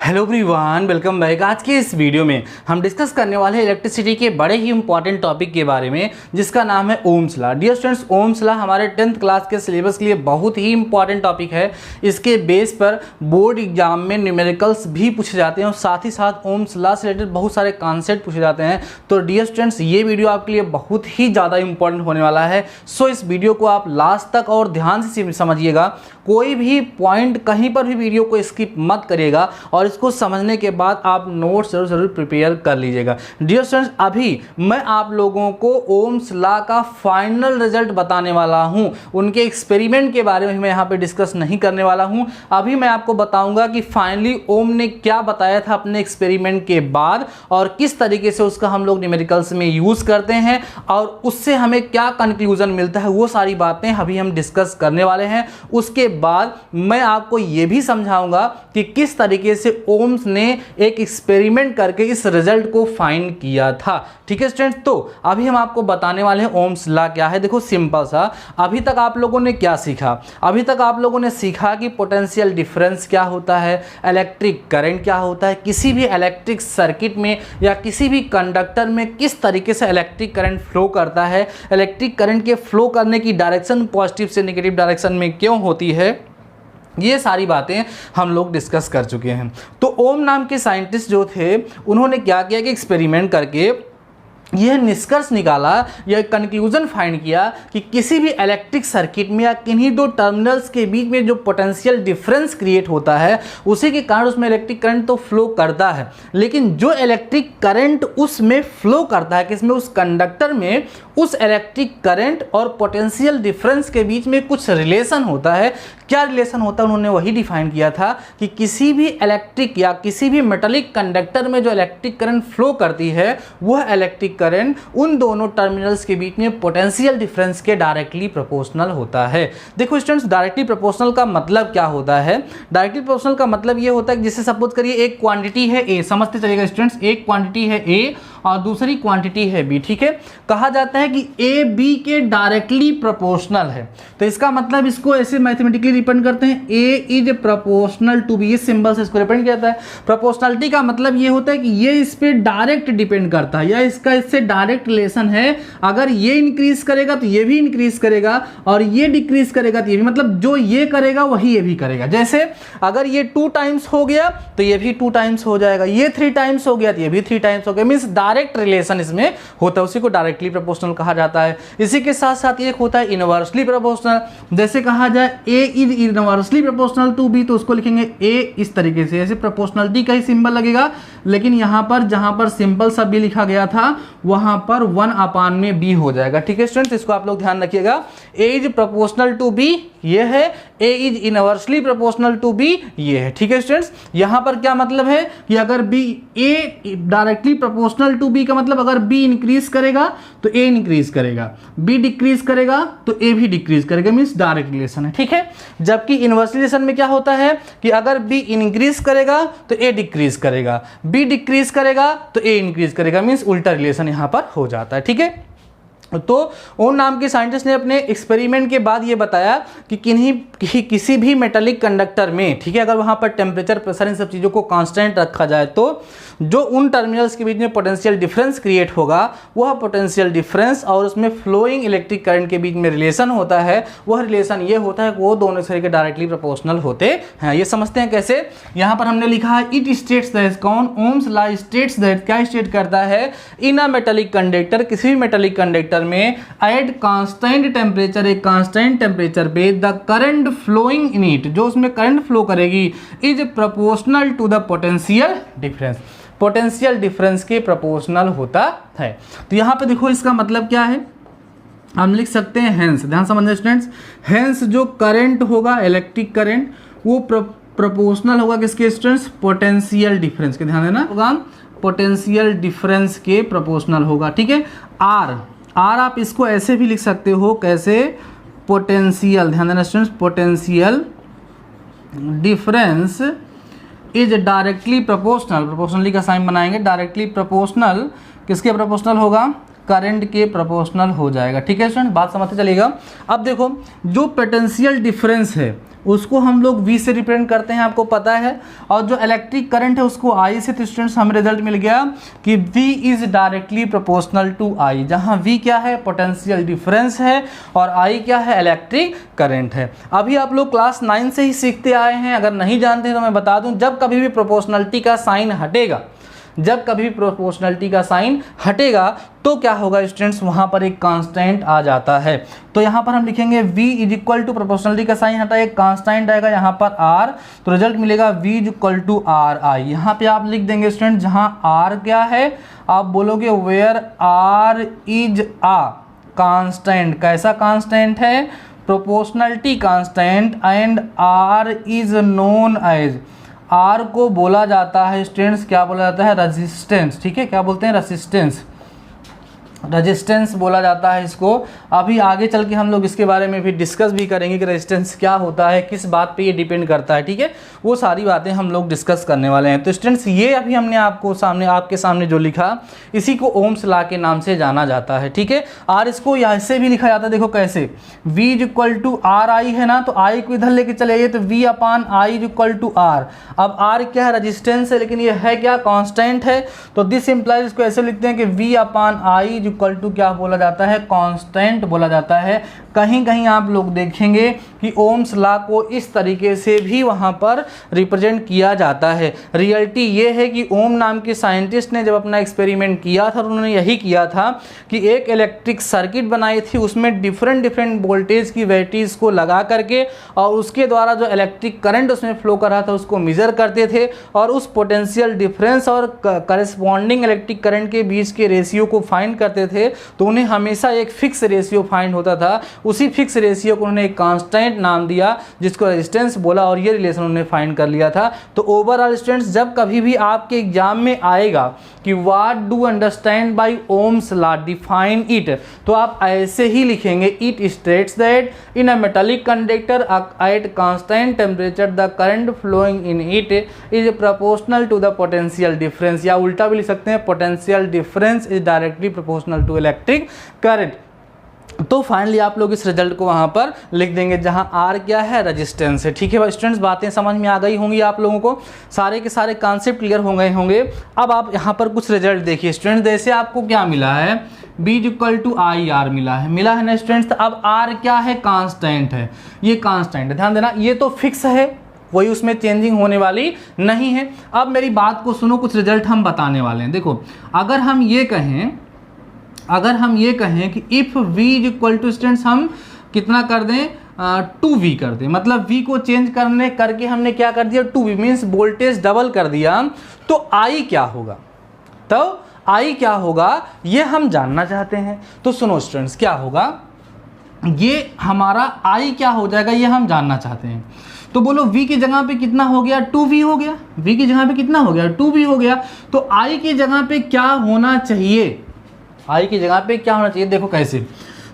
Hello everyone, welcome back. आज के इस वीडियो में हम डिस्कस करने वाले हैं इलेक्ट्रिसिटी के बड़े ही इंपॉर्टेंट टॉपिक के बारे में, जिसका नाम है Ohm's law. Dear students, Ohm's law हमारे 10th क्लास के सिलेबस के लिए बहुत ही इंपॉर्टेंट टॉपिक है। इसके बेस पर बोर्ड एग्जाम में न्यूमेरिकल्स भी पूछे जाते हैं और साथ ही साथ ओम्स लॉ से रिलेटेड बहुत सारे कॉन्सेप्ट पूछे जाते हैं। तो डियर स्टूडेंट्स, ये वीडियो आपके लिए बहुत ही ज़्यादा इंपॉर्टेंट होने वाला है। सो इस वीडियो को आप लास्ट तक और ध्यान से समझिएगा। कोई भी पॉइंट कहीं पर भी वीडियो को स्किप मत करिएगा और इसको समझने के बाद आप नोट्स जरूर प्रिपेयर कर लीजिएगा। डियर स्टूडेंट्स, अभी मैं आप लोगों को ओम्स लॉ का फाइनल रिजल्ट बताने वाला हूं। उनके एक्सपेरिमेंट के बारे में मैं यहाँ पे डिस्कस नहीं करने वाला हूं। अभी मैं आपको बताऊंगा कि फाइनली ओम ने क्या बताया था अपने एक्सपेरिमेंट के बाद और किस तरीके से उसका हम लोग न्यूमेरिकल्स में यूज करते हैं और उससे हमें क्या कंक्लूजन मिलता है, वो सारी बातें अभी हम डिस्कस करने वाले हैं। उसके बाद मैं आपको ये भी समझाऊंगा कि किस तरीके से ओम्स ने एक एक्सपेरिमेंट करके इस रिजल्ट को फाइंड किया था। ठीक है स्टूडेंट्स, तो अभी हम आपको बताने वाले हैं ओम्स लॉ क्या है। देखो सिंपल सा, अभी तक आप लोगों ने क्या सीखा? अभी तक आप लोगों ने सीखा कि पोटेंशियल डिफरेंस क्या होता है, इलेक्ट्रिक करंट क्या होता है, किसी भी इलेक्ट्रिक सर्किट में या किसी भी कंडक्टर में किस तरीके से इलेक्ट्रिक करंट फ्लो करता है, इलेक्ट्रिक करंट के फ्लो करने की डायरेक्शन पॉजिटिव से नेगेटिव डायरेक्शन में क्यों होती है। ये सारी बातें हम लोग डिस्कस कर चुके हैं। तो ओम नाम के साइंटिस्ट जो थे, उन्होंने क्या किया कि एक्सपेरिमेंट करके यह निष्कर्ष निकाला, यह कंक्लूजन फाइंड किया कि किसी भी इलेक्ट्रिक सर्किट में या किन्हीं दो टर्मिनल्स के बीच में जो पोटेंशियल डिफरेंस क्रिएट होता है, उसी के कारण उसमें इलेक्ट्रिक करंट तो फ्लो करता है, लेकिन जो इलेक्ट्रिक करंट उसमें फ्लो करता है, किसमें, उस कंडक्टर में, उस इलेक्ट्रिक करंट और पोटेंशियल डिफरेंस के बीच में कुछ रिलेशन होता है। क्या रिलेशन होता है, उन्होंने वही डिफाइन किया था कि किसी भी इलेक्ट्रिक या किसी भी मेटालिक कंडक्टर में जो इलेक्ट्रिक करंट फ्लो करती है, वह इलेक्ट्रिक करंट उन दोनों टर्मिनल्स के बीच में पोटेंशियल डिफरेंस के डायरेक्टली प्रोपोर्शनल होता है। देखो स्टूडेंट्स, डायरेक्टली प्रोपोर्शनल का मतलब क्या होता है? डायरेक्टली प्रोपोर्शनल का मतलब ये होता है कि जैसे सपोज करिए एक क्वांटिटी है ए, समझते चलिएगा स्टूडेंट्स, एक क्वांटिटी है ए और दूसरी क्वांटिटी है बी। ठीक है, कहा जाता है कि ए बी के डायरेक्टली प्रोपोर्शनल है। तो इसका मतलब इसको ऐसे मैथमेटिकली रिप्रेजेंट करते हैं, ए इज प्रोपोर्शनल टू बी। इस सिंबल से इसको रिप्रेजेंट किया जाता है। प्रोपोर्शनलिटी का मतलब ये होता है कि ये इस पे डायरेक्ट डिपेंड करता है या इसका इससे डायरेक्ट रिलेशन है। अगर ये इंक्रीज करेगा तो ये भी इंक्रीज करेगा और ये डिक्रीज करेगा तो ये भी, मतलब जो ये करेगा वही ये भी करेगा। जैसे अगर ये 2 टाइम्स हो गया तो ये भी 2 टाइम्स हो जाएगा, ये 3 टाइम्स हो गया तो ये भी 3 टाइम्स हो गया। मींस डायरेक्ट रिलेशन इसमें होता है, उसी को डायरेक्टली प्रोपोर्शनल कहा जाता है। इसी के साथ साथ एक होता है इनवर्सली प्रोपोर्शनल। जैसे कहा जाए A is inversely proportional to B, तो उसको लिखेंगे ए इस तरीके से, ऐसे प्रोपोर्शनलिटी का ही सिंबल लगेगा, लेकिन यहां पर जहां पर सिंपल सा बी लिखा गया था वहां पर 1/b हो जाएगा। ठीक है स्टूडेंट्स, इसको आप लोग ध्यान रखिएगा। A is proportional to B ये है, A is inversely proportional to B ये है। ठीक है स्टूडेंट्स, यहां पर क्या मतलब है कि अगर B, A directly proportional to B का मतलब अगर बी इंक्रीज करेगा तो ए इंक्रीज करेगा, बी डिक्रीज करेगा तो ए भी डिक्रीज करेगा, मींस डायरेक्ट रिलेशन है। ठीक है, जबकि इनवर्स रिलेशन में क्या होता है कि अगर बी इंक्रीज करेगा तो ए डिक्रीज करेगा, बी डिक्रीज करेगा तो ए इंक्रीज करेगा, मींस उल्टा रिलेशन यहां पर हो जाता है। ठीक है, तो ओम नाम के साइंटिस्ट ने अपने एक्सपेरिमेंट के बाद ये बताया कि किसी भी मेटालिक कंडक्टर में, ठीक है, अगर वहाँ पर टेम्परेचर, प्रेशर, इन सब चीज़ों को कांस्टेंट रखा जाए तो जो उन टर्मिनल्स के बीच में पोटेंशियल डिफरेंस क्रिएट होगा, वह पोटेंशियल डिफरेंस और उसमें फ्लोइंग इलेक्ट्रिक करंट के बीच में रिलेशन होता है, वह रिलेशन ये होता है कि वो दोनों से के डायरेक्टली प्रोपोर्शनल होते हैं। ये समझते हैं कैसे? यहाँ पर हमने लिखा है इट स्टेट्स दैट, कौन, ओम्स लॉ स्टेट्स दैट, क्या स्टेट करता है? इन अ मेटालिक कंडक्टर, किसी भी मेटालिक कंडक्टर में एट कांस्टेंट टेम्परेचर, एक कांस्टेंट टेम्परेचर पे the current flowing in it, जो उसमें करंट फ्लो करेगी, is proportional to the potential difference, potential difference के प्रोपोर्शनल होता है। तो यहां पे देखो इसका मतलब क्या है, हम लिख सकते हैं हेंस, ध्यान समझना स्टूडेंट्स, हेंस जो करंट होगा, इलेक्ट्रिक करंट, वो प्रोपोर्शनल होगा किसके स्टूडेंट्स? पोटेंशियल डिफरेंस के, ध्यान देना होगा, पोटेंशियल डिफरेंस के प्रोपोर्शनल होगा। ठीक है, आर आप इसको ऐसे भी लिख सकते हो, कैसे? पोटेंशियल, ध्यान देना students, potential difference is directly proportional, proportionally का साइन बनाएंगे, डायरेक्टली प्रोपोर्शनल किसके प्रोपोर्शनल होगा? करंट के प्रोपोर्शनल हो जाएगा। ठीक है स्टूडेंट, बात समझते चलिएगा। अब देखो जो पोटेंशियल डिफरेंस है उसको हम लोग V से रिप्रेजेंट करते हैं, आपको पता है। और जो इलेक्ट्रिक करंट है उसको I से। तो स्टूडेंट्स हमें रिजल्ट मिल गया कि V is directly proportional to I, जहां V क्या है, पोटेंशियल डिफरेंस है, और I क्या है, इलेक्ट्रिक करंट है। अभी आप लोग क्लास 9 से ही सीखते आए हैं, अगर नहीं जानते हैं तो मैं बता दूं, जब कभी भी प्रोपोर्शनलिटी का साइन हटेगा, जब कभी भी प्रोपोर्शनलिटी का साइन हटेगा तो क्या होगा स्टूडेंट्स, वहां पर एक कांस्टेंट आ जाता है। तो यहां पर हम लिखेंगे V is equal to proportionality का साइन हटा, एक कांस्टेंट आएगा यहाँ पर R, तो रिजल्ट मिलेगा V is equal to RI। यहाँ पे आप लिख देंगे स्टूडेंट, जहां R क्या है, आप बोलोगे where R is a constant. कैसा कांस्टेंट है, proportionality constant, and R is known as, R को बोला जाता है स्टूडेंट्स, क्या बोला जाता है, रेजिस्टेंस। ठीक है, क्या बोलते हैं, रेजिस्टेंस, रेजिस्टेंस बोला जाता है इसको। अभी आगे चल के हम लोग इसके बारे में भी डिस्कस भी करेंगे कि रेजिस्टेंस क्या होता है, किस बात पे ये डिपेंड करता है। ठीक है, वो सारी बातें हम लोग डिस्कस करने वाले हैं। तो स्टूडेंट्स ये अभी हमने आपके सामने जो लिखा, इसी को ओम्स लॉ के नाम से जाना जाता है। ठीक है, आर इसको ऐसे भी लिखा जाता है, देखो कैसे, V is equal to R I है ना, तो आई को इधर लेके चले जाइए तो V upon I is equal to R. अब आर क्या है, रेजिस्टेंस है, लेकिन ये है क्या, कांस्टेंट है। तो दिस इंप्लाइज, इसको ऐसे लिखते हैं कि V upon I equal to क्या बोला जाता है, कांस्टेंट बोला जाता है। कहीं कहीं आप लोग देखेंगे कि ओम्स लॉ को इस तरीके से भी वहां पर रिप्रेजेंट किया जाता है। रियलिटी ये है कि ओम नाम के साइंटिस्ट ने जब अपना एक्सपेरिमेंट किया था, उन्होंने यही किया था कि एक इलेक्ट्रिक सर्किट बनाई थी, उसमें डिफरेंट डिफरेंट वोल्टेज की वैल्यूज को लगा करके, और उसके द्वारा जो इलेक्ट्रिक करंट उसमें फ्लो कर रहा था उसको मेजर करते थे, और उस पोटेंशियल डिफरेंस और करस्पॉन्डिंग इलेक्ट्रिक करंट के बीच के रेशियो को फाइंड करते थे। तो उन्हें हमेशा एक फिक्स रेशियो फाइंड होता था, उसी फिक्स रेशियो को उन्होंने एक कांस्टेंट नाम दिया, जिसको रेजिस्टेंस बोला, और ये रिलेशन उन्होंने फाइंड कर लिया था। तो ओवरऑल स्टूडेंट्स, जब कभी भी आपके एग्जाम में आएगा कि what do understand by Ohm's law, define it, तो आप ऐसे ही लिखेंगे, it states that in a metallic conductor at constant temperature the current flowing in it is proportional to the potential difference, या उल्टा भी लिख सकते हैं, potential difference is directly proportional to electric current. तो फाइनली आप लोग इस रिजल्ट को वहां पर लिख देंगे, जहां आर क्या है, रेजिस्टेंस है। ठीक है भाई स्टूडेंट्स, बातें समझ में आ गई होंगी आप लोगों को, सारे के सारे कॉन्सेप्ट क्लियर हो गए होंगे। अब आप यहां पर कुछ रिजल्ट देखिए स्टूडेंट्स, जैसे आपको क्या मिला है, B equal to I R मिला है ना स्टूडेंट्स। तो अब आर क्या है, कांस्टेंट है, ये कांस्टेंट है, ध्यान देना, ये तो फिक्स है, वही उसमें चेंजिंग होने वाली नहीं है। अब मेरी बात को सुनो, कुछ रिजल्ट हम बताने वाले हैं। देखो, अगर हम ये कहें कि if V is equal to students, हम कितना कर दें, 2V कर दें, मतलब V को चेंज करके हमने क्या कर दिया, 2V मीन्स वोल्टेज डबल कर दिया, तो I क्या होगा, तो I क्या होगा ये हम जानना चाहते हैं। तो सुनो स्टूडेंट्स, क्या होगा, ये हमारा I क्या हो जाएगा, ये हम जानना चाहते हैं। तो बोलो V की जगह पे कितना हो गया, 2V हो गया, V की जगह पे कितना हो गया, 2V हो गया। तो I की जगह पे क्या होना चाहिए, I की जगह पे क्या होना चाहिए, देखो कैसे,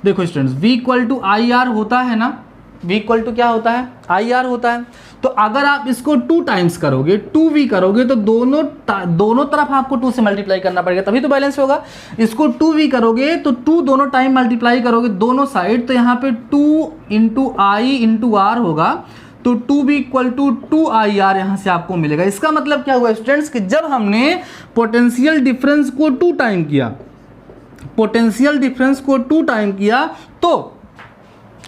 देखो students, V equal to I R होता है ना, V इक्वल टू क्या होता है, आई आर होता है। तो अगर आप इसको 2 टाइम्स करोगे, 2V करोगे, तो दोनों तरफ आपको 2 से मल्टीप्लाई करना पड़ेगा, तभी तो बैलेंस होगा। इसको 2V करोगे तो 2 दोनों टाइम मल्टीप्लाई करोगे दोनों साइड, तो यहाँ पे 2 इंटू आई इंटू आर होगा, तो 2V इक्वल टू 2IR यहाँ से आपको मिलेगा। इसका मतलब क्या हुआ स्टूडेंट्स, कि जब हमने पोटेंशियल डिफरेंस को 2 टाइम किया, पोटेंशियल डिफरेंस को 2 टाइम किया, तो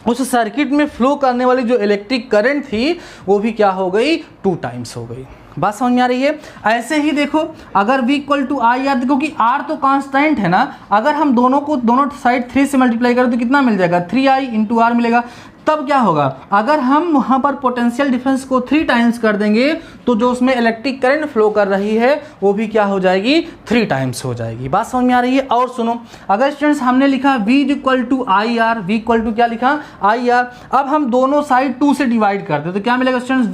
उस सर्किट में फ्लो करने वाली जो इलेक्ट्रिक करंट थी वो भी क्या हो गई, 2 टाइम्स हो गई। बात समझ में आ रही है। ऐसे ही देखो, अगर V equal to I R, देखो कि R तो कांस्टेंट है ना, अगर हम दोनों साइड 3 से मल्टीप्लाई करें तो कितना मिल जाएगा, 3I इंटू आर मिलेगा। तब क्या होगा, अगर हम वहाँ पर पोटेंशियल डिफरेंस को 3 टाइम्स कर देंगे, तो जो उसमें इलेक्ट्रिक करंट फ्लो कर रही है वो भी क्या हो जाएगी, 3 टाइम्स हो जाएगी। बात समझ में आ रही है। और सुनो, अगर स्टूडेंट्स हमने लिखा V equal to I R, V equal to क्या लिखा, आई आर, अब हम दोनों साइड 2 से डिवाइड करते तो क्या मिलेगा स्टूडेंट्स,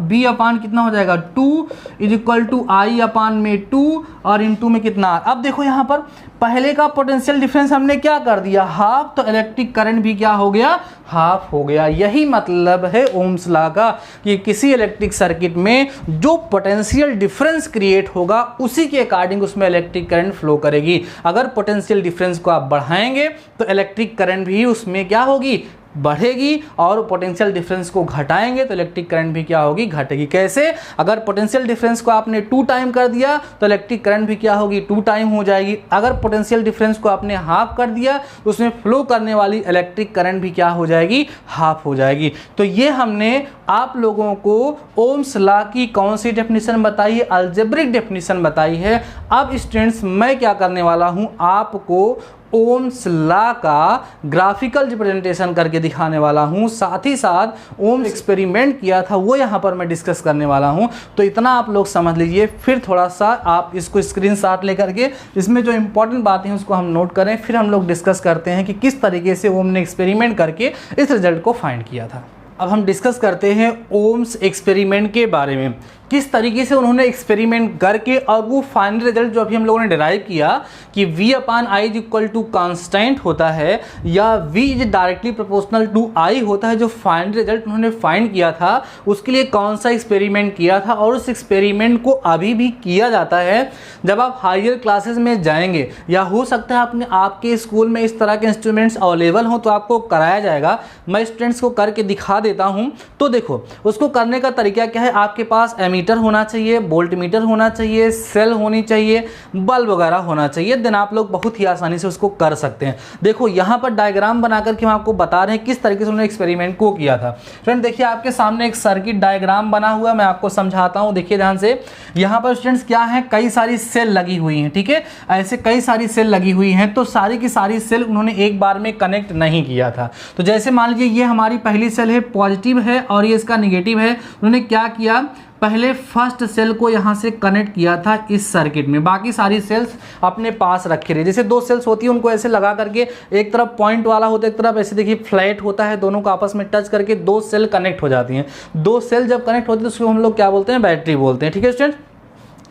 V अपान कितना हो जाएगा, 2 इज इक्वल टू आई अपान में 2 और इंटू में कितना। अब देखो यहाँ पर पहले का पोटेंशियल डिफरेंस हमने क्या कर दिया, हाफ, तो इलेक्ट्रिक करंट भी क्या हो गया, हाफ हो गया। यही मतलब है ओम्स लॉ का, कि किसी इलेक्ट्रिक सर्किट में जो पोटेंशियल डिफरेंस क्रिएट होगा उसी के अकॉर्डिंग उसमें इलेक्ट्रिक करंट फ्लो करेगी। अगर पोटेंशियल डिफरेंस को आप बढ़ाएंगे तो इलेक्ट्रिक करंट भी उसमें क्या होगी, बढ़ेगी और पोटेंशियल डिफरेंस को घटाएंगे तो इलेक्ट्रिक करंट भी क्या होगी, घटेगी। कैसे? अगर पोटेंशियल डिफरेंस को आपने 2 टाइम कर दिया तो इलेक्ट्रिक करंट भी क्या होगी, 2 टाइम हो जाएगी। अगर पोटेंशियल डिफरेंस को आपने हाफ कर दिया तो उसमें फ्लो करने वाली इलेक्ट्रिक करंट भी क्या हो जाएगी, हाफ हो जाएगी। तो ये हमने आप लोगों को ओम्स लॉ की कौन सी डेफिनेशन बताई है, अलजेब्रिक डेफिनेशन बताई है। अब स्टूडेंट्स मैं क्या करने वाला हूं, आपको ओम्स लॉ का ग्राफिकल रिप्रेजेंटेशन करके दिखाने वाला हूं, साथ ही साथ ओम्स एक्सपेरिमेंट किया था वो यहां पर मैं डिस्कस करने वाला हूं। तो इतना आप लोग समझ लीजिए, फिर थोड़ा सा आप इसको स्क्रीनशॉट लेकर के इसमें जो इंपॉर्टेंट बातें हैं उसको हम नोट करें, फिर हम लोग डिस्कस करते हैं कि किस तरीके से ओम ने एक्सपेरिमेंट करके इस रिजल्ट को फाइंड किया था। अब हम डिस्कस करते हैं ओम्स एक्सपेरिमेंट के बारे में, किस तरीके से उन्होंने एक्सपेरिमेंट करके और वो फाइनल रिजल्ट जो अभी हम लोगों ने डिराइव किया कि V/I is equal to constant होता है या V is directly proportional to I होता है, जो फाइनल रिजल्ट उन्होंने फाइंड किया था उसके लिए कौन सा एक्सपेरिमेंट किया था और उस एक्सपेरिमेंट को अभी भी किया जाता है। जब आप हायर क्लासेस में जाएंगे या हो सकता है अपने आपके स्कूल में इस तरह के इंस्ट्रूमेंट्स अवेलेबल हों तो आपको कराया जाएगा। मैं स्टूडेंट्स को करके दिखा देता हूं। तो देखो उसको करने का तरीका क्या है, आपके पास एमीटर होना चाहिए, वोल्ट मीटर होना चाहिए, सेल होनी चाहिए, बल्ब वगैरह होना चाहिए, देन आप लोग बहुत ही आसानी से उसको कर सकते हैं। देखो यहाँ पर डायग्राम बनाकर के हम आपको बता रहे हैं किस तरीके से उन्होंने एक्सपेरिमेंट को किया था। फ्रेंड देखिए आपके सामने एक सर्किट डायग्राम बना हुआ है, मैं आपको समझाता हूँ, देखिए ध्यान से। यहाँ पर स्टूडेंट्स क्या है, कई सारी सेल लगी हुई हैं, ठीक है, ऐसे कई सारी सेल लगी हुई हैं। तो सारी की सारी सेल उन्होंने एक बार में कनेक्ट नहीं किया था। तो जैसे मान लीजिए ये हमारी पहली सेल है, पॉजिटिव है और ये इसका निगेटिव है। उन्होंने क्या किया, पहले फर्स्ट सेल को यहाँ से कनेक्ट किया था इस सर्किट में, बाकी सारी सेल्स अपने पास रखे रहे। जैसे 2 सेल्स होती है उनको ऐसे लगा करके, एक तरफ पॉइंट वाला होता है, एक तरफ ऐसे देखिए फ्लैट होता है, दोनों को आपस में टच करके 2 सेल कनेक्ट हो जाती हैं। 2 सेल जब कनेक्ट होती है तो उसको हम लोग क्या बोलते हैं, बैटरी बोलते हैं, ठीक है स्टूडेंट।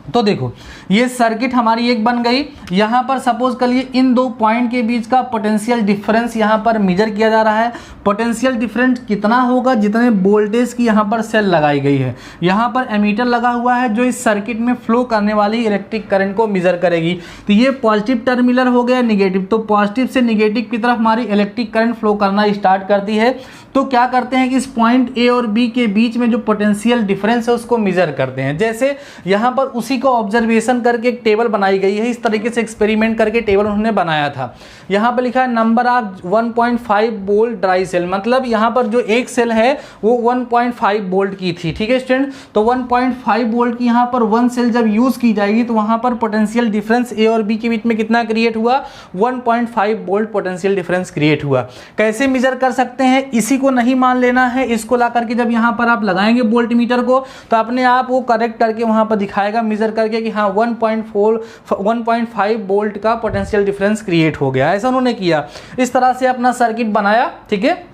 तो देखो ये सर्किट हमारी एक बन गई। यहाँ पर सपोज कर लिए इन 2 पॉइंट के बीच का पोटेंशियल डिफरेंस यहाँ पर मेजर किया जा रहा है। पोटेंशियल डिफरेंस कितना होगा, जितने वोल्टेज की यहाँ पर सेल लगाई गई है। यहाँ पर एमीटर लगा हुआ है जो इस सर्किट में फ्लो करने वाली इलेक्ट्रिक करंट को मेजर करेगी। तो ये पॉजिटिव टर्मिनल हो गया, निगेटिव। तो पॉजिटिव से निगेटिव की तरफ हमारी इलेक्ट्रिक करंट फ्लो करना स्टार्ट करती है। तो क्या करते हैं कि इस पॉइंट ए और बी के बीच में जो पोटेंशियल डिफरेंस है उसको मेजर करते हैं। जैसे यहाँ पर उसी को ऑब्जर्वेशन करके एक टेबल बनाई गई है, इस तरीके से एक्सपेरिमेंट करके टेबल उन्होंने बनाया था। यहाँ पर लिखा है number of 1.5 volt dry cell, मतलब यहाँ पर जो एक सेल है वो 1.5 वोल्ट की थी, ठीक है स्टूडेंट। तो 1.5 वोल्ट की यहाँ पर 1 सेल जब यूज की जाएगी तो वहाँ पर पोटेंशियल डिफरेंस ए और बी के बीच में कितना क्रिएट हुआ, 1.5 वोल्ट पोटेंशियल डिफरेंस क्रिएट हुआ। कैसे मेजर कर सकते हैं, इसी को नहीं मान लेना है, इसको ला करके जब यहाँ पर आप लगाएंगे वोल्ट मीटर को तो अपने आप वो करेक्ट करके वहाँ पर दिखाएगा मेजर करके कि हाँ 1.5 वोल्ट का पोटेंशियल डिफरेंस क्रिएट हो गया। ऐसा उन्होंने किया, इस तरह से अपना सर्किट बनाया, ठीक है।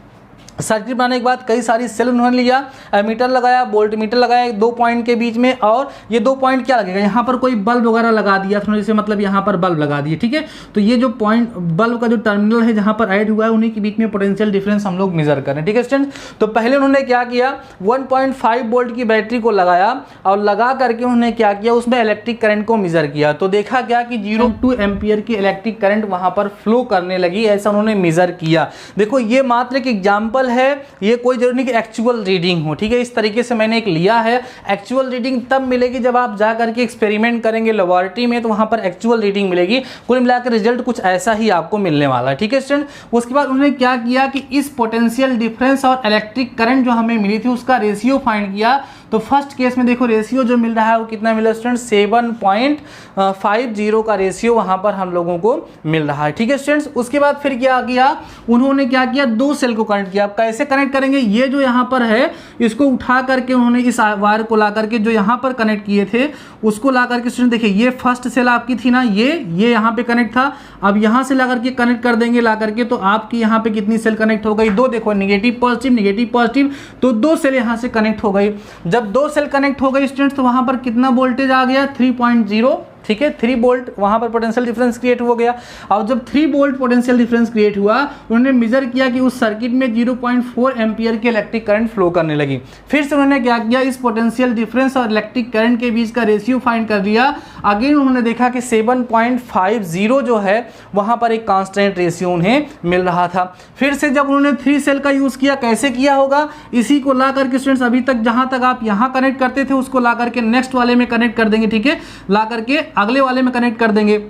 सर्किट बनाने के बाद कई सारी सेल उन्होंने लिया, एमीटर लगाया, वोल्ट मीटर लगाया 2 पॉइंट के बीच में, और ये 2 पॉइंट क्या लगेगा, यहाँ पर कोई बल्ब वगैरह लगा दिया था, जैसे मतलब यहाँ पर बल्ब लगा दिए, ठीक है। तो ये जो पॉइंट बल्ब का जो टर्मिनल है जहाँ पर ऐड हुआ है उन्हीं के बीच में पोटेंशियल डिफरेंस हम लोग मेजर करें, ठीक है स्टूडेंट। तो पहले उन्होंने क्या किया, 1.5 वोल्ट की बैटरी को लगाया और लगा करके उन्होंने क्या किया, उसमें इलेक्ट्रिक करंट को मेजर किया। तो देखा क्या कि 0.2 एम्पियर की इलेक्ट्रिक करंट वहाँ पर फ्लो करने लगी, ऐसा उन्होंने मेजर किया। देखो ये मात्र एक एग्जाम्पल है, ये कोई जरूरी नहीं कि एक्चुअल रीडिंग हो, ठीक है। इस तरीके से मैंने एक लिया है। एक्चुअल रीडिंग तब मिलेगी जब आप जा करके एक्सपेरिमेंट करेंगे लेबोरेटरी में, तो वहां पर एक्चुअल रीडिंग मिलेगी। कुल मिलाकर रिजल्ट कुछ ऐसा ही आपको मिलने वाला है, ठीक है स्टूडेंट। उसके बाद उन्होंने क्या किया कि इस पोटेंशियल डिफरेंस और इलेक्ट्रिक करंट जो हमें मिली थी उसका रेशियो फाइंड किया। तो फर्स्ट केस में देखो रेशियो जो मिल रहा है वो कितना मिला स्टूडेंट, 7.50 का रेशियो वहां पर हम लोगों को मिल रहा है, ठीक है स्टूडेंट्स। उसके बाद फिर क्या किया, उन्होंने क्या किया, 2 सेल को कनेक्ट किया। कैसे कनेक्ट करेंगे, ये जो यहाँ पर है इसको उठा करके उन्होंने इस वायर को ला करके जो यहाँ पर कनेक्ट किए थे उसको ला करके स्टूडेंट देखिए ये फर्स्ट सेल आपकी थी ना, ये यहाँ पे कनेक्ट था। अब यहाँ से ला करके कनेक्ट कर देंगे ला करके, तो आपकी यहाँ पे कितनी सेल कनेक्ट हो गई, 2। देखो नेगेटिव पॉजिटिव, तो 2 सेल यहाँ से कनेक्ट हो गई। जब 2 सेल कनेक्ट हो गई स्टूडेंट्स तो वहां पर कितना वोल्टेज आ गया, 3.0 ठीक है, 3 वोल्ट वहाँ पर पोटेंशियल डिफरेंस क्रिएट हो गया। और जब 3 वोल्ट पोटेंशियल डिफरेंस क्रिएट हुआ, उन्होंने मेजर किया कि उस सर्किट में 0.4 एम्पियर की इलेक्ट्रिक करंट फ्लो करने लगी। फिर से उन्होंने क्या किया, इस पोटेंशियल डिफरेंस और इलेक्ट्रिक करंट के बीच का रेशियो फाइंड कर लिया। अगेन उन्होंने देखा कि 7.50 जो है वहाँ पर एक कांस्टेंट रेशियो उन्हें मिल रहा था। फिर से जब उन्होंने 3 सेल का यूज़ किया, कैसे किया होगा, इसी को ला करके स्टूडेंट्स अभी तक जहाँ तक आप यहाँ कनेक्ट करते थे उसको ला करके नेक्स्ट वाले में कनेक्ट कर देंगे, ठीक है, ला करके अगले वाले में कनेक्ट कर देंगे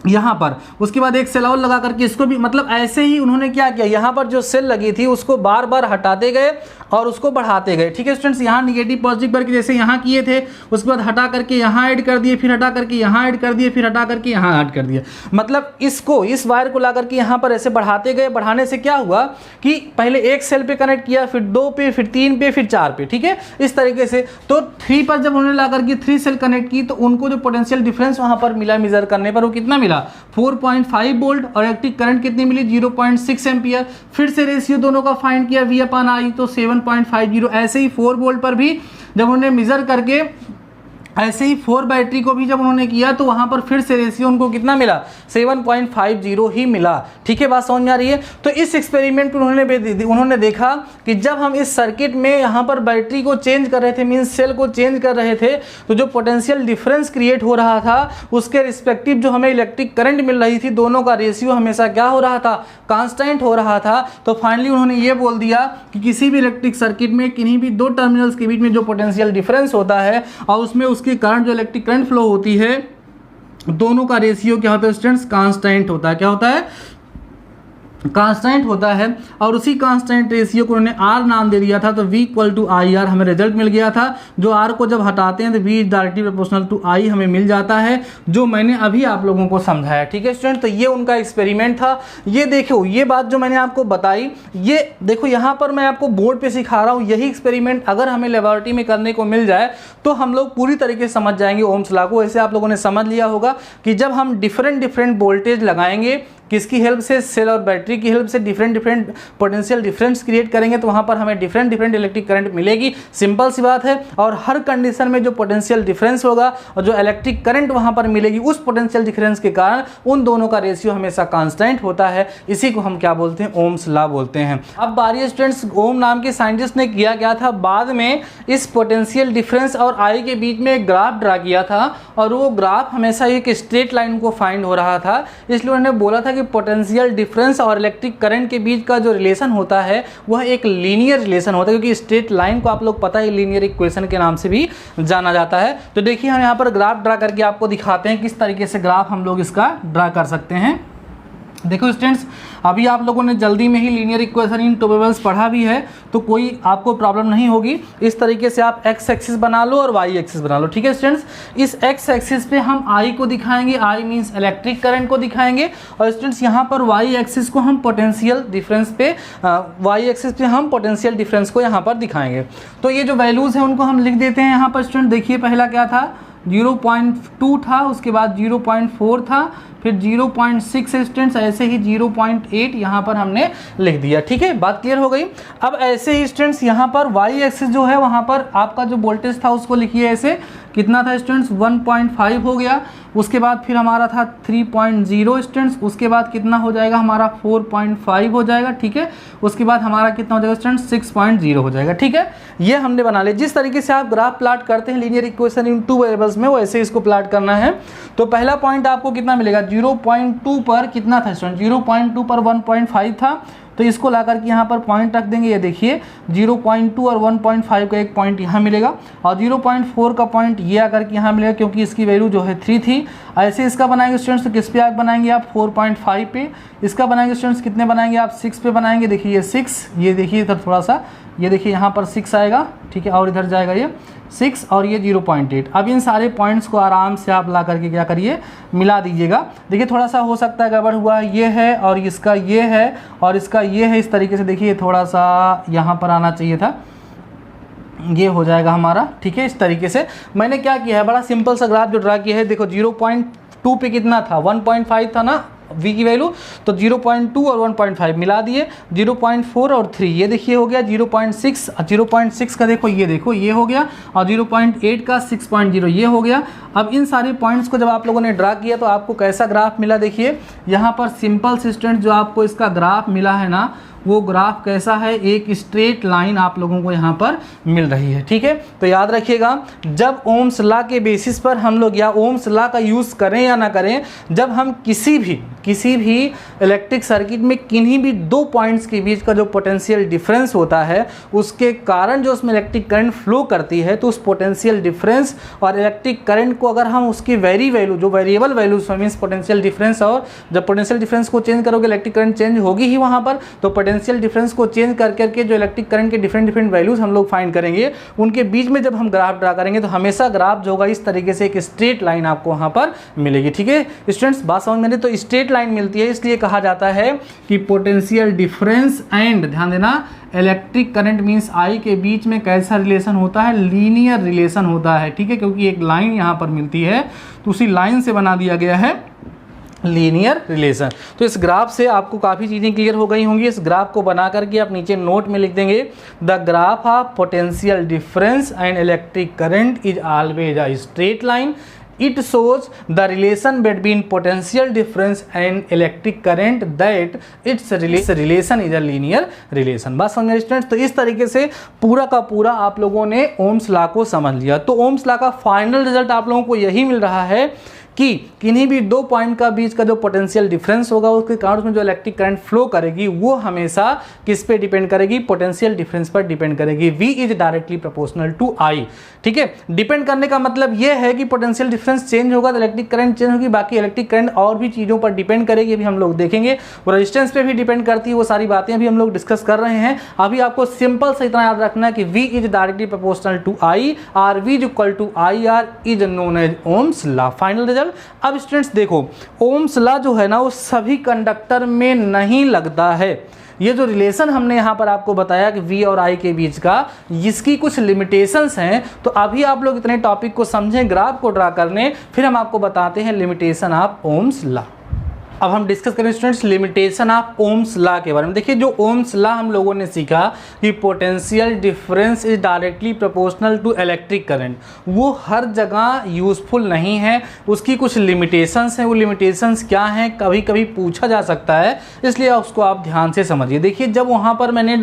यहाँ पर। उसके बाद एक सेल और लगा करके इसको भी, मतलब ऐसे ही उन्होंने क्या किया, यहाँ पर जो सेल लगी थी उसको बार बार हटाते गए और उसको बढ़ाते गए, ठीक है स्टूडेंट्स। यहाँ निगेटिव पॉजिटिव करके जैसे यहाँ किए थे, उसके बाद हटा करके यहाँ ऐड कर दिए, फिर हटा करके यहाँ ऐड कर दिए, फिर हटा करके यहाँ ऐड कर दिए। मतलब इसको, इस वायर को ला करके यहाँ पर ऐसे बढ़ाते गए। बढ़ाने से क्या हुआ कि पहले एक सेल पे कनेक्ट किया, फिर 2 पे, फिर 3 पे, फिर 4 पे, ठीक है, इस तरीके से। तो 3 पर जब उन्होंने ला करके 3 सेल कनेक्ट की तो उनको जो पोटेंशियल डिफरेंस वहाँ पर मिला मेजर करने पर, वो कितना मिला, 4.5 वोल्ट, और इलेक्ट्रिक करंट कितनी मिली, 0.6 एम्पियर। फिर से रेशियो दोनों का फाइंड किया V/I, तो 7.50। ऐसे ही 4 वोल्ट पर भी जब उन्होंने मेजर करके, ऐसे ही 4 बैटरी को भी जब उन्होंने किया तो वहाँ पर फिर से रेशियो उनको कितना मिला, 7.50 ही मिला, ठीक है, बात समझ में आ रही है। तो इस एक्सपेरिमेंट में उन्होंने देखा कि जब हम इस सर्किट में यहाँ पर बैटरी को चेंज कर रहे थे, मीन्स सेल को चेंज कर रहे थे, तो जो पोटेंशियल डिफरेंस क्रिएट हो रहा था उसके रिस्पेक्टिव जो हमें इलेक्ट्रिक करंट मिल रही थी, दोनों का रेशियो हमेशा क्या हो रहा था, कांस्टेंट हो रहा था। तो फाइनली उन्होंने ये बोल दिया कि किसी भी इलेक्ट्रिक सर्किट में किन्हीं भी 2 टर्मिनल्स के बीच में जो पोटेंशियल डिफरेंस होता है और उसमें उसके कारण जो इलेक्ट्रिक करंट फ्लो होती है, दोनों का रेशियो क्या होता है स्टूडेंट्स, कांस्टेंट होता है। क्या होता है, कांस्टेंट होता है। और उसी कांस्टेंट रेशियो को उन्होंने R नाम दे दिया था। तो V=IR हमें रिजल्ट मिल गया था। जो R को जब हटाते हैं तो V directly proportional to I हमें मिल जाता है, जो मैंने अभी आप लोगों को समझाया, ठीक है स्टूडेंट। तो ये उनका एक्सपेरिमेंट था। ये देखो, ये बात जो मैंने आपको बताई, ये देखो यहाँ पर मैं आपको बोर्ड पे सिखा रहा हूँ। यही एक्सपेरिमेंट अगर हमें लेबोरेटरी में करने को मिल जाए तो हम लोग पूरी तरीके से समझ जाएंगे ओम्स लॉ को। ऐसे आप लोगों ने समझ लिया होगा कि जब हम डिफरेंट वोल्टेज लगाएंगे, किसकी हेल्प से, सेल और बैटरी की हेल्प से डिफरेंट पोटेंशियल डिफरेंस क्रिएट करेंगे, तो वहाँ पर हमें डिफरेंट इलेक्ट्रिक करंट मिलेगी। सिंपल सी बात है। और हर कंडीशन में जो पोटेंशियल डिफरेंस होगा और जो इलेक्ट्रिक करंट वहाँ पर मिलेगी, उस पोटेंशियल डिफरेंस के कारण उन दोनों का रेशियो हमेशा कांस्टेंट होता है। इसी को हम क्या बोलते हैं, ओम्स लॉ बोलते हैं। अब बारी स्टूडेंट्स, ओम नाम के साइंटिस्ट ने किया क्या था, बाद में इस पोटेंशियल डिफरेंस और आई के बीच में एक ग्राफ ड्रा किया था, और वो ग्राफ हमेशा एक स्ट्रेट लाइन को फाइंड हो रहा था। इसलिए उन्होंने बोला था कि पोटेंशियल डिफरेंस और इलेक्ट्रिक करंट के बीच का जो रिलेशन होता है वह एक लीनियर रिलेशन होता है, क्योंकि स्ट्रेट लाइन को आप लोग पता है लीनियर इक्वेशन के नाम से भी जाना जाता है। तो देखिए, हम यहाँ पर ग्राफ ड्रा करके आपको दिखाते हैं किस तरीके से ग्राफ हम लोग इसका ड्रा कर सकते हैं। देखो स्टूडेंट्स, अभी आप लोगों ने जल्दी में ही linear equation in two variables पढ़ा भी है, तो कोई आपको प्रॉब्लम नहीं होगी। इस तरीके से आप एक्स एक्सिस बना लो और वाई एक्सिस बना लो, ठीक है स्टूडेंट्स। इस एक्स एक्सिस पे हम आई को दिखाएंगे, आई मीन्स इलेक्ट्रिक करंट को दिखाएंगे, और स्टूडेंट्स यहाँ पर वाई एक्सिस को हम पोटेंशियल डिफरेंस पे, वाई एक्सिस पे हम पोटेंशियल डिफरेंस को यहाँ पर दिखाएंगे। तो ये जो वैल्यूज़ हैं उनको हम लिख देते हैं यहाँ पर स्टूडेंट। देखिए, पहला क्या था, 0.2 था, उसके बाद 0.4 था, फिर 0.6 स्टूडेंट्स, ऐसे ही 0.8 यहाँ पर हमने लिख दिया, ठीक है, बात क्लियर हो गई। अब ऐसे ही स्टूडेंट्स यहाँ पर वाई एक्सिस जो है वहाँ पर आपका जो वोल्टेज था उसको लिखिए ऐसे, कितना था स्टूडेंट्स, 1.5 हो गया। उसके बाद फिर हमारा था 3.0 स्टूडेंट्स, उसके बाद कितना हो जाएगा हमारा 4.5 हो जाएगा, ठीक है। उसके बाद हमारा कितना हो जाएगा स्टूडेंट्स, 6.0 हो जाएगा, ठीक है। ये हमने बना लिया। जिस तरीके से आप ग्राफ प्लाट करते हैं linear equation in two variables में, वैसे इसको प्लाट करना है। तो पहला पॉइंट आपको कितना मिलेगा, 0.2 पर कितना था स्टूडेंट, 0.2 पर 1.5 था, तो इसको ला करके यहाँ पर पॉइंट रख देंगे। ये देखिए 0.2 और 1.5 का एक पॉइंट यहाँ मिलेगा, और 0.4 का पॉइंट ये आकर के यहाँ मिलेगा, क्योंकि इसकी वैल्यू जो है 3 थी। ऐसे इसका बनाएंगे स्टूडेंट्स, तो किस पे आप बनाएंगे, आप 4.5 पे। इसका बनाएंगे स्टूडेंट्स, कितने बनाएंगे आप, 6 पे बनाएंगे। देखिए ये 6, ये देखिए इधर थोड़ा सा, ये देखिए यहाँ पर 6 आएगा, ठीक है, और इधर जाएगा ये 6, और ये 0.8। अब इन सारे पॉइंट्स को आराम से आप ला करके क्या करिए, मिला दीजिएगा। देखिए थोड़ा सा हो सकता है गड़बड़ हुआ है, ये है और इसका ये है और इसका ये है, इस तरीके से देखिए थोड़ा सा यहाँ पर आना चाहिए था, ये हो जाएगा हमारा, ठीक है। इस तरीके से मैंने क्या किया है, बड़ा सिंपल सा ग्राफ जो ड्रा किया है। देखो 0.2 पे कितना था, 1.5 था ना, V की वैल्यू, तो 0.2 और 1.5 मिला दिए, 0.4 और 3 ये देखिए हो गया, 0.6 का देखो ये हो गया, और 0.8 का 6.0 ये हो गया। अब इन सारे पॉइंट्स को जब आप लोगों ने ड्रा किया तो आपको कैसा ग्राफ मिला, देखिए यहाँ पर सिंपल स्टूडेंट जो आपको इसका ग्राफ मिला है ना, वो ग्राफ कैसा है, एक स्ट्रेट लाइन आप लोगों को यहाँ पर मिल रही है। ठीक है, तो याद रखिएगा जब ओम्स लॉ के बेसिस पर हम लोग या ओम्स लॉ का यूज़ करें या ना करें, जब हम किसी भी इलेक्ट्रिक सर्किट में किन्हीं भी दो पॉइंट्स के बीच का जो पोटेंशियल डिफरेंस होता है उसके कारण जो उसमें इलेक्ट्रिक करंट फ्लो करती है, तो उस पोटेंशियल डिफरेंस और इलेक्ट्रिक करंट को अगर हम उसकी वैल्यू जो variable values means potential difference, और जब पोटेंशियल डिफरेंस को चेंज करोगे इलेक्ट्रिक करंट चेंज होगी ही वहाँ पर, तो पोटेंशियल डिफरेंस को चेंज कर करके जो इलेक्ट्रिक करंट के डिफरेंट वैल्यूज हम लोग फाइंड करेंगे, उनके बीच में जब हम ग्राफ ड्रा करेंगे तो हमेशा ग्राफ जो होगा इस तरीके से एक स्ट्रेट लाइन आपको वहाँ पर मिलेगी। ठीक है स्टूडेंट्स, बात समझ में? तो स्ट्रेट लाइन मिलती है, इसलिए कहा जाता है कि पोटेंशियल डिफरेंस एंड, ध्यान देना, इलेक्ट्रिक करंट मींस आई के बीच में कैसा रिलेशन होता है, लीनियर रिलेशन होता है। ठीक है, क्योंकि एक लाइन यहाँ पर मिलती है तो उसी लाइन से बना दिया गया है लीनियर रिलेशन। तो इस ग्राफ से आपको काफ़ी चीज़ें क्लियर हो गई होंगी। इस ग्राफ को बना करके आप नीचे नोट में लिख देंगे, the graph of potential difference and electric current is always a straight line, it shows the relation between potential difference and electric current that its relation is a linear relation। बात समझ students? तो इस तरीके से पूरा का पूरा आप लोगों ने ओम्स लॉ को समझ लिया। तो ओम्स लॉ का फाइनल रिजल्ट आप लोगों को यही मिल रहा है कि किन्हीं भी दो पॉइंट का बीच का जो पोटेंशियल डिफरेंस होगा उसके कारण उसमें जो इलेक्ट्रिक करंट फ्लो करेगी वो हमेशा किस पे डिपेंड करेगी, पोटेंशियल डिफरेंस पर डिपेंड करेगी। V is directly proportional to I। ठीक है, डिपेंड करने का मतलब ये है कि पोटेंशियल डिफरेंस चेंज होगा तो इलेक्ट्रिक करंट चेंज होगी, बाकी इलेक्ट्रिक करंट और भी चीज़ों पर डिपेंड करेगी, अभी हम लोग देखेंगे। वो रेजिस्टेंस पे भी डिपेंड करती है, वो सारी बातें अभी हम लोग डिस्कस कर रहे हैं। अभी आपको सिंपल से इतना याद रखना है कि V is directly proportional to I और V is equal to IR is known as Ohm's law. Final result. अब स्टूडेंट्स देखो, ओम्स लॉ जो है ना वो सभी कंडक्टर में नहीं लगता है। ये जो रिलेशन हमने यहाँ पर आपको बताया कि V और I के बीच का, इसकी कुछ लिमिटेशंस हैं। तो अभी आप लोग इतने टॉपिक को समझें, ग्राफ को ड्रा करने, फिर हम आपको बताते हैं लिमिटेशन ऑफ ओम्स लॉ। अब हम डिस्कस करें students limitation of Ohm's law के बारे में। देखिए जो ओम्स लॉ हम लोगों ने सीखा कि potential difference is directly proportional to electric current, वो हर जगह यूजफुल नहीं है, उसकी कुछ लिमिटेशंस हैं। वो लिमिटेशंस क्या हैं, कभी कभी पूछा जा सकता है, इसलिए उसको आप ध्यान से समझिए। देखिए जब वहाँ पर मैंने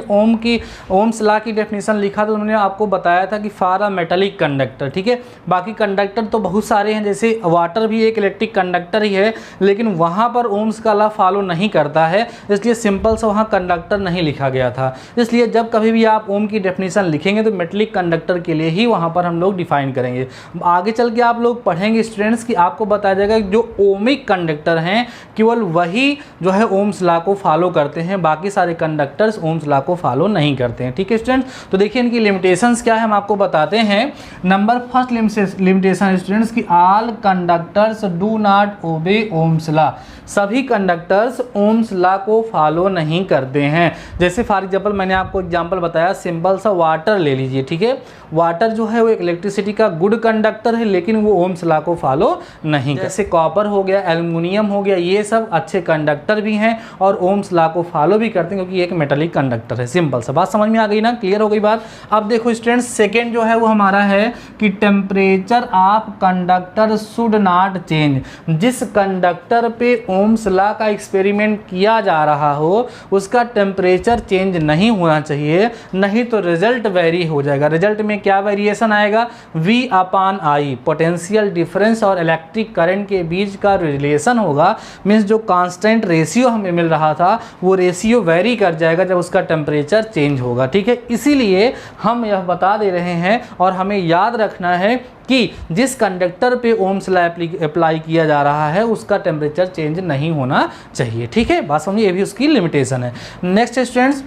ओम्स लॉ की डेफिनेशन लिखा तो मैंने आपको बताया था कि फॉर अ मेटालिक कंडक्टर, ठीक है, बाकी कंडक्टर तो बहुत सारे हैं, जैसे वाटर भी एक इलेक्ट्रिक कंडक्टर ही है, लेकिन वहाँ पर ओम्स का लॉ फॉलो नहीं करता है, इसलिए सिंपल से वहाँ कंडक्टर नहीं लिखा गया था। इसलिए जब कभी भी आप ओम की डेफिनेशन लिखेंगे तो मेटलिक कंडक्टर के लिए ही वहाँ पर हम लोग डिफाइन करेंगे। आगे चल के आप लोग पढ़ेंगे स्टूडेंट्स कि आपको बताया जाएगा कि जो ओमिक कंडक्टर हैं केवल वही जो है ओम्स लॉ को फॉलो करते हैं, बाकी सारे कंडक्टर्स ओम्स लॉ को फॉलो नहीं करते हैं। ठीक है स्टूडेंट्स, तो देखिए इनकी लिमिटेशंस क्या है हम आपको बताते हैं। नंबर फर्स्ट लिमिटेशन स्टूडेंट्स की all conductors do not obey Ohm's law, सभी कंडक्टर्स ओम्स लॉ को फॉलो नहीं करते हैं। जैसे फॉर एग्जांपल मैंने आपको एग्जांपल बताया, सिंपल सा वाटर ले लीजिए, ठीक है, वाटर जो है वो एक इलेक्ट्रिसिटी का गुड कंडक्टर है, लेकिन वो ओम्स लॉ को फॉलो नहीं करते। जैसे कॉपर हो गया, एल्युमिनियम हो गया, ये सब अच्छे कंडक्टर भी हैं और ओम्स लॉ को फॉलो भी करते हैं, क्योंकि एक मेटालिक कंडक्टर है। सिंपल सा बात समझ में आ गई ना, क्लियर हो गई बात। अब देखो स्टूडेंट्स सेकेंड जो है वो हमारा है कि temperature of conductor should not change. जिस कंडक्टर पे ओम्स लॉ का एक्सपेरिमेंट किया जा रहा हो उसका टेम्परेचर चेंज नहीं होना चाहिए, नहीं तो रिजल्ट वेरी हो जाएगा। रिजल्ट में क्या वेरिएशन आएगा, V upon I, potential difference और इलेक्ट्रिक करंट के बीच का रिलेशन होगा, मीन्स जो कांस्टेंट रेशियो हमें मिल रहा था वो रेशियो वेरी कर जाएगा जब उसका टेम्परेचर चेंज होगा। ठीक है, इसीलिए हम यह बता दे रहे हैं और हमें याद रखना है कि जिस कंडक्टर पे ओम्स लॉ अप्लाई किया जा रहा है उसका टेम्परेचर चेंज नहीं होना चाहिए। ठीक है, बात समझिए, ये भी उसकी लिमिटेशन है। Next students,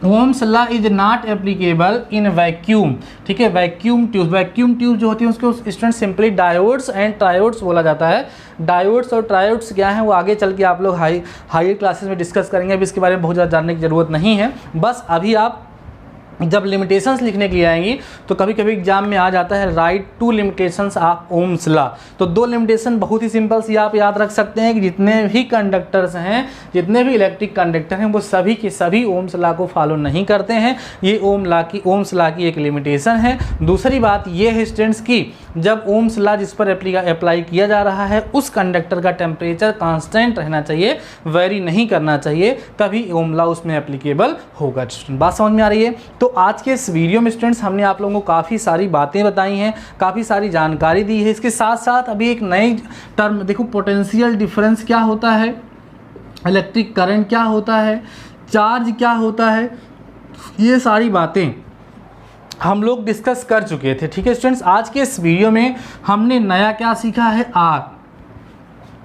Ohm's law is not applicable in vacuum. ठीक है, वैक्यूम ट्यूब जो होती है उसको स्टूडेंट सिंपली डायोड्स एंड ट्रायोड्स बोला जाता है। डायोड्स और ट्रायोड्स क्या है वो आगे चल के आप लोग हायर क्लासेस में डिस्कस करेंगे, अभी इसके बारे में बहुत ज़्यादा जानने की ज़रूरत नहीं है। बस अभी आप जब लिमिटेशंस लिखने के लिए आएंगी तो कभी कभी एग्जाम में आ जाता है write to limitations of Ohm's law. तो 2 लिमिटेशन बहुत ही सिंपल सी आप याद रख सकते हैं कि जितने भी कंडक्टर्स हैं, जितने भी इलेक्ट्रिक कंडक्टर हैं, वो सभी के सभी ओम्स लॉ को फॉलो नहीं करते हैं। ये ओम्स लॉ की एक लिमिटेशन है। दूसरी बात ये है स्टूडेंट्स की जब ओम्स लॉ जिस पर अप्लाई किया जा रहा है उस कंडक्टर का टेम्परेचर कांस्टेंट रहना चाहिए, वेरी नहीं करना चाहिए, तभी ओम लॉ उसमें एप्लीकेबल होगा। स्टूडेंट बात समझ में आ रही है? तो आज के इस वीडियो में स्टूडेंट्स हमने आप लोगों को काफ़ी सारी बातें बताई हैं, काफ़ी सारी जानकारी दी है। इसके साथ साथ अभी एक नई टर्म देखो, पोटेंशियल डिफरेंस क्या होता है, इलेक्ट्रिक करंट क्या होता है, चार्ज क्या होता है, ये सारी बातें हम लोग डिस्कस कर चुके थे। ठीक है स्टूडेंट्स, आज के इस वीडियो में हमने नया क्या सीखा है, आर,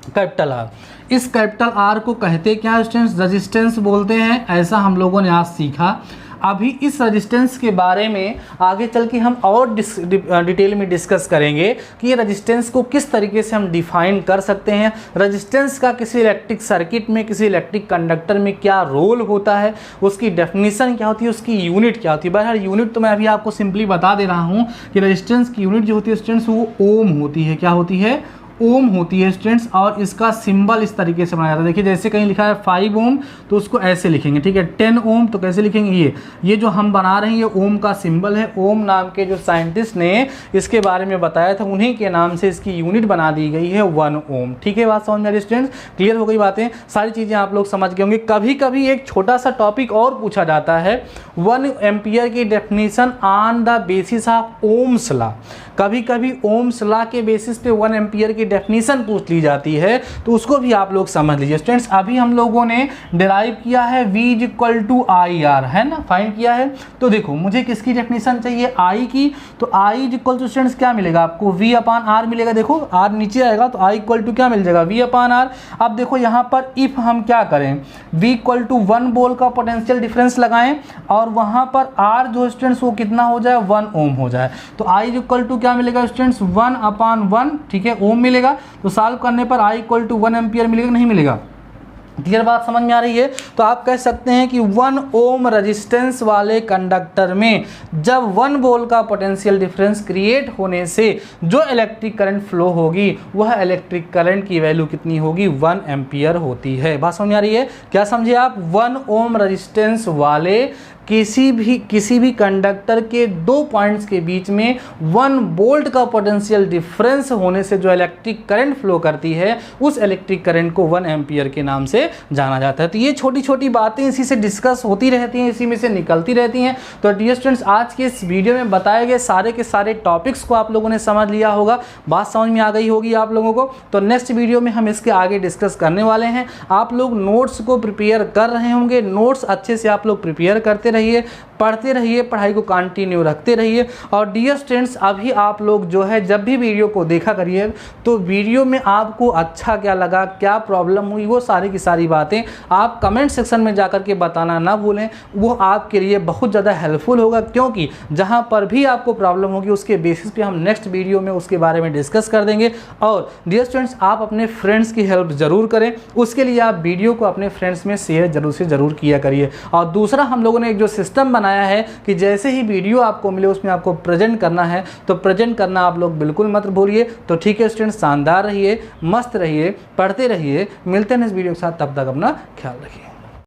कैपिटल आर। इस कैपिटल आर को कहते क्या स्टूडेंट्स, रेजिस्टेंस बोलते हैं, ऐसा हम लोगों ने आज सीखा। अभी इस रेजिस्टेंस के बारे में आगे चल के हम और डिटेल में डिस्कस करेंगे कि ये रेजिस्टेंस को किस तरीके से हम डिफाइन कर सकते हैं, रेजिस्टेंस का किसी इलेक्ट्रिक सर्किट में, किसी इलेक्ट्रिक कंडक्टर में क्या रोल होता है, उसकी डेफिनेशन क्या होती है, उसकी यूनिट क्या होती है। बहरहाल यूनिट तो मैं अभी आपको सिंपली बता दे रहा हूँ कि रेजिस्टेंस की यूनिट जो होती है स्टूडेंट्स वो ओम होती है। क्या होती है? ओम होती है स्टूडेंट्स। और इसका सिंबल इस तरीके से बनाया जाता है। देखिए जैसे कहीं लिखा है 5 ओम तो उसको ऐसे लिखेंगे, ठीक है। 10 ओम तो कैसे लिखेंगे, ये जो हम बना रहे हैं ये ओम का सिंबल है। ओम नाम के जो साइंटिस्ट ने इसके बारे में बताया था उन्हीं के नाम से इसकी यूनिट बना दी गई है 1 ओम। ठीक है, बात समझ में आ रही स्टूडेंट्स? क्लियर हो गई बातें, सारी चीज़ें आप लोग समझ गए होंगे। कभी कभी एक छोटा सा टॉपिक और पूछा जाता है, 1 एम्पियर की definition on the basis of Ohm's law. कभी कभी ओम्स लॉ के बेसिस पे 1 एम्पियर की डेफिनेशन पूछ ली जाती है, तो उसको भी आप लोग समझ लीजिए स्टूडेंट्स। अभी हम लोगों ने डिराइव किया है V equal to I R, है ना, फाइंड किया है। तो देखो मुझे किसकी डेफिनेशन चाहिए, I की, तो I इक्वल टू स्टूडेंट्स क्या मिलेगा आपको, V अपान आर मिलेगा। देखो R नीचे आएगा तो I इक्वल टू क्या मिल जाएगा, V अपान आर। अब देखो यहाँ पर इफ हम क्या करें, V इक्वल टू 1 वोल्ट का पोटेंशियल डिफरेंस लगाएं और वहाँ पर R जो स्टूडेंट्स वो कितना हो जाए, 1 ओम हो जाए, तो I इक्वल टू क्या मिलेगा स्टूडेंट्स, 1 अपान 1, ठीक है, ओम मिलेगा। तो सॉल्व करने पर I इक्वल टू 1 एम्पियर मिलेगा, नहीं मिलेगा? क्लियर बात समझ में आ रही है? तो आप कह सकते हैं कि 1 ओम रेजिस्टेंस वाले कंडक्टर में जब 1 वोल्ट का पोटेंशियल डिफरेंस क्रिएट होने से जो इलेक्ट्रिक करंट फ्लो होगी वह इलेक्ट्रिक करंट की वैल्यू कितनी होगी, 1 एम्पियर होती है। बात समझ में आ रही है? क्या समझे आप? 1 ओम रेजिस्टेंस वाले किसी भी कंडक्टर के 2 पॉइंट्स के बीच में 1 वोल्ट का पोटेंशियल डिफरेंस होने से जो इलेक्ट्रिक करंट फ्लो करती है उस इलेक्ट्रिक करंट को 1 एम्पियर के नाम से जाना जाता है। तो ये छोटी छोटी बातें इसी से डिस्कस होती रहती हैं, इसी में से निकलती रहती हैं। तो डियर स्टूडेंट्स, आज के इस वीडियो में बताए गए सारे के सारे टॉपिक्स को आप लोगों ने समझ लिया होगा, बात समझ में आ गई होगी आप लोगों को। तो नेक्स्ट वीडियो में हम इसके आगे डिस्कस करने वाले हैं। आप लोग नोट्स को प्रिपेयर कर रहे होंगे, नोट्स अच्छे से आप लोग प्रिपेयर करते रहिए, पढ़ते रहिए, पढ़ाई को कंटिन्यू रखते रहिए। और डियर स्टूडेंट्स, अभी आप लोग जो है जब भी वीडियो को देखा करिए तो वीडियो में आपको अच्छा क्या लगा, क्या प्रॉब्लम हुई, वो सारी की सारी बातें आप कमेंट सेक्शन में जाकर के बताना ना भूलें। वो आपके लिए बहुत ज़्यादा हेल्पफुल होगा, क्योंकि जहाँ पर भी आपको प्रॉब्लम होगी उसके बेसिस पे हम नेक्स्ट वीडियो में उसके बारे में डिस्कस कर देंगे। और डियर स्टूडेंट्स, आप अपने फ्रेंड्स की हेल्प ज़रूर करें, उसके लिए आप वीडियो को अपने फ्रेंड्स में शेयर जरूर से ज़रूर किया करिए। और दूसरा, हम लोगों ने एक जो सिस्टम बनाया है कि जैसे ही वीडियो आपको मिले उसमें आपको प्रेजेंट करना है, तो प्रेजेंट करना आप लोग बिल्कुल मत भूलिए। तो ठीक है स्टूडेंट्स, शानदार रहिए, मस्त रहिए, पढ़ते रहिए। मिलते हैं इस वीडियो के साथ, तब तक अपना ख्याल रखिए।